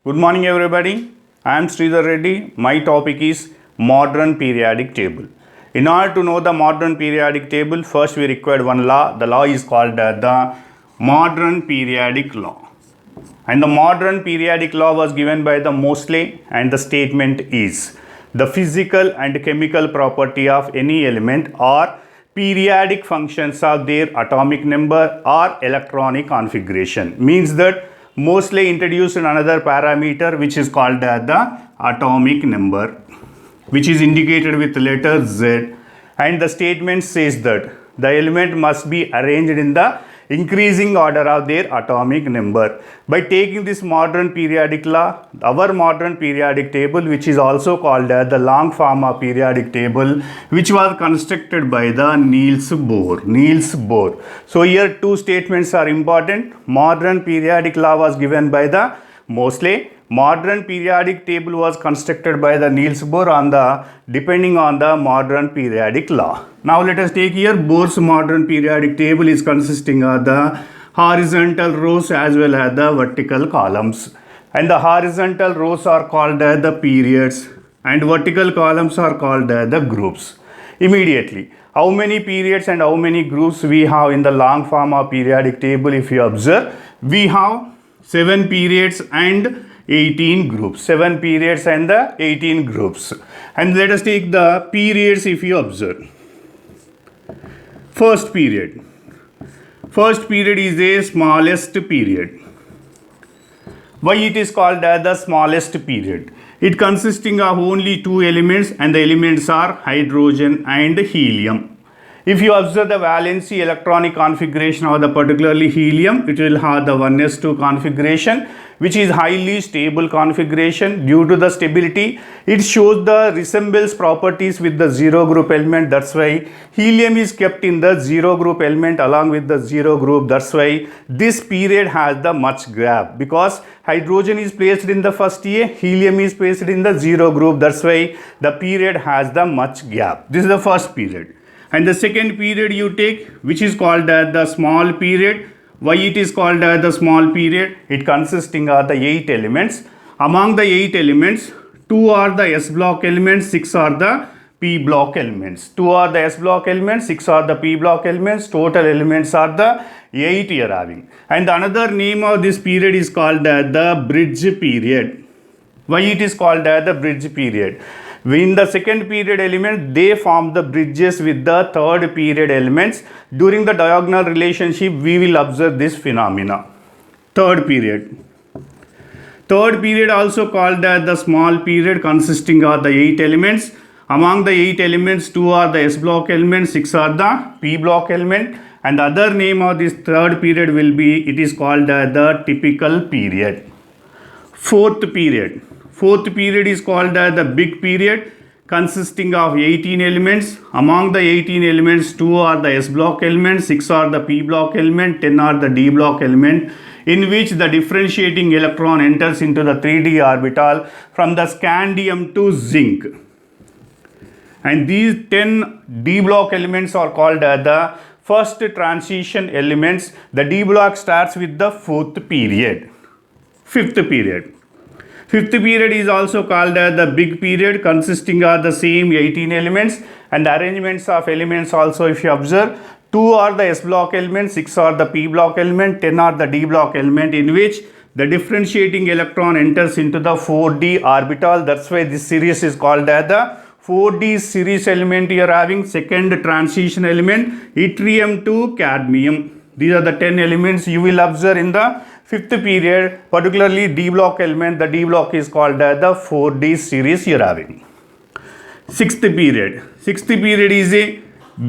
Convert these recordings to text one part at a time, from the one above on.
Good morning, everybody. I am Sridhar Reddy. My topic is modern periodic table. In order to know the modern periodic table, first we require one law. The law is called the modern periodic law. And the modern periodic law was given by the Moseley, and the statement is the physical and chemical property of any element or periodic functions of their atomic number or electronic configuration. Means that Moseley introduced another parameter which is called the atomic number, which is indicated with letter Z, and the statement says that the element must be arranged in the increasing order of their atomic number. By taking this modern periodic law, our modern periodic table, which is also called the long form of periodic table, which was constructed by the Niels Bohr. So here two statements are important. Modern periodic law was given by the Moseley. Modern periodic table was constructed by the Niels Bohr depending on the modern periodic law. Now let us take here Bohr's modern periodic table is consisting of the horizontal rows as well as the vertical columns. And the horizontal rows are called the periods and vertical columns are called the groups. Immediately, how many periods and how many groups we have in the long form of periodic table? If you observe, we have 7 periods and 18 groups. 7 periods and the 18 groups. And let us take the periods. If you observe, first period is a smallest period. Why it is called as the smallest period? It consisting of only 2 elements, and the elements are hydrogen and helium. If you observe the valency electronic configuration of the particularly helium, it will have the 1s2 configuration, which is highly stable configuration. Due to the stability, it shows the resembles properties with the 0 group element. That's why helium is kept in the 0 group element along with the 0 group. That's why this period has the much gap, because hydrogen is placed in the first A, helium is placed in the 0 group. That's why the period has the much gap. This is the first period. And the second period you take, which is called the small period. Why it is called the small period? It consisting of the 8 elements. Among the 8 elements, 2 are the S block elements, 6 are the P block elements. 2 are the S block elements, 6 are the P block elements. Total elements are the 8 you are having. And another name of this period is called the bridge period. Why it is called the bridge period? In the second period element, they form the bridges with the third period elements. During the diagonal relationship, we will observe this phenomena. Third period also called as the small period, consisting of the 8 elements. Among the 8 elements, 2 are the S block elements, 6 are the P block element. And the other name of this third period will be, it is called the typical period. Fourth period is called the big period, consisting of 18 elements. Among the 18 elements, 2 are the S block elements, 6 are the P block element, 10 are the D block element, in which the differentiating electron enters into the 3d orbital from the scandium to zinc. And these 10 D block elements are called the first transition elements. The D block starts with the fourth period. Fifth period is also called the big period, consisting of the same 18 elements, and the arrangements of elements also, if you observe, 2 are the S block elements, 6 are the P block element, 10 are the D block element, in which the differentiating electron enters into the 4d orbital. That's why this series is called the 4d series element. You are having second transition element, yttrium to cadmium. These are the 10 elements you will observe in the fifth period, particularly D block element. The D block is called the 4d series you are having. Sixth period is a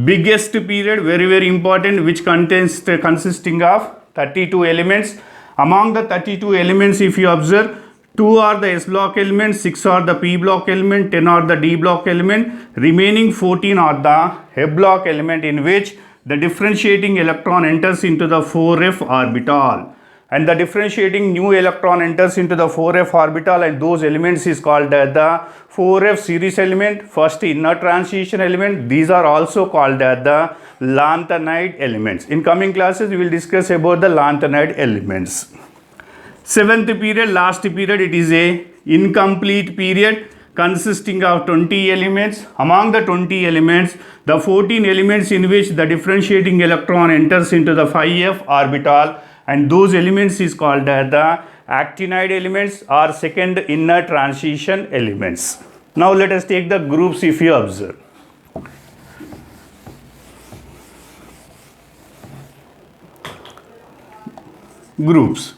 biggest period, very important, which consisting of 32 elements. Among the 32 elements, if you observe, 2 are the S block element, 6 are the P block element, 10 are the D block element, remaining 14 are the F block element, in which the differentiating electron enters into the 4f orbital. And the differentiating new electron enters into the 4f orbital, and those elements is called the 4f series element, first inner transition element. These are also called the lanthanide elements. In coming classes, we will discuss about the lanthanide elements. Seventh period, last period, it is a incomplete period consisting of 20 elements. Among the 20 elements, the 14 elements in which the differentiating electron enters into the 5f orbital, and those elements is called as the actinide elements or second inner transition elements. Now let us take the groups if you observe. Groups.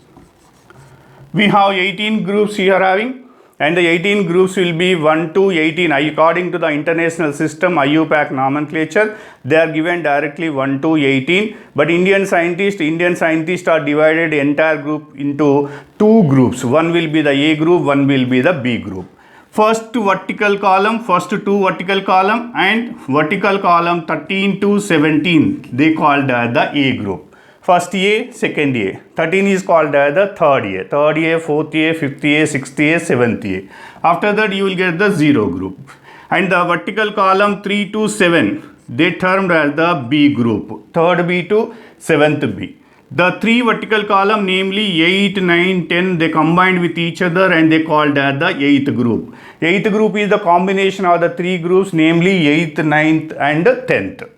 We have 18 groups here having, and the 18 groups will be 1 to 18 according to the International System IUPAC nomenclature. They are given directly 1 to 18, but Indian scientists are divided entire group into two groups. One will be the A group, one will be the B group. First vertical column, first two vertical column, and vertical column 13 to 17, they called the A group. First A, second A. 13 is called as the third A, fourth A, fifth A, sixth A, seventh A. After that you will get the 0 group. And the vertical column 3 to 7, they termed as the B group. Third B to seventh B. The three vertical column, namely 8, 9, 10, they combined with each other and they called as the 8th group. 8th group is the combination of the three groups, namely 8th, 9th and 10th.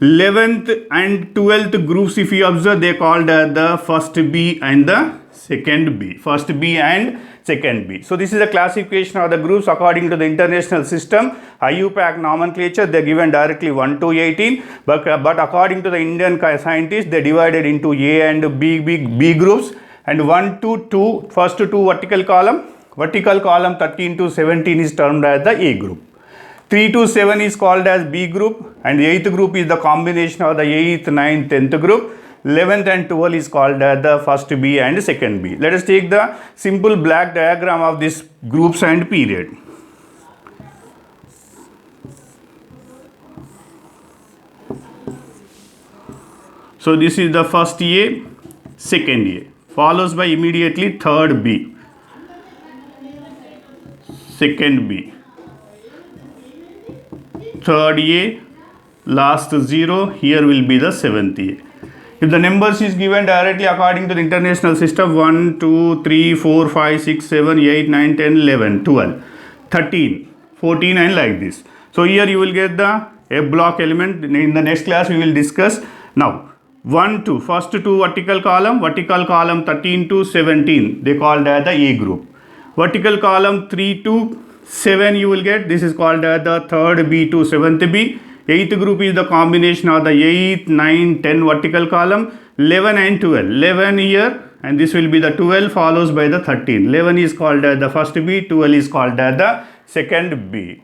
11th and 12th groups, if you observe, they called the first B and the second B. First B and second B. So this is the classification of the groups according to the international system IUPAC nomenclature. They are given directly 1 to 18, but according to the Indian scientists, they divided into A and B groups, and 1 to 2, first two vertical column 13 to 17 is termed as the A group. 3 to 7 is called as B group, and the 8th group is the combination of the 8th, 9th, 10th group. 11th and 12th is called as the first B and second B. Let us take the simple black diagram of these groups and period. So this is the first A, second A, follows by immediately third B, second B, third A, last 0, here will be the seventh A. If the numbers is given directly according to the international system, 1, 2, 3, 4, 5, 6, 7, 8, 9, 10, 11, 12, 13, 14 and like this. So here you will get the F block element. In the next class we will discuss. Now 1, 2, first two vertical column 13 to 17, they called as the A group. Vertical column 3 to 7 you will get, this is called as the third B to seventh B. 8th group is the combination of the 8, 9, 10 vertical column, 11 and 12. 11 here, and this will be the 12 follows by the 13. 11 is called as the first B, 12 is called as the second B.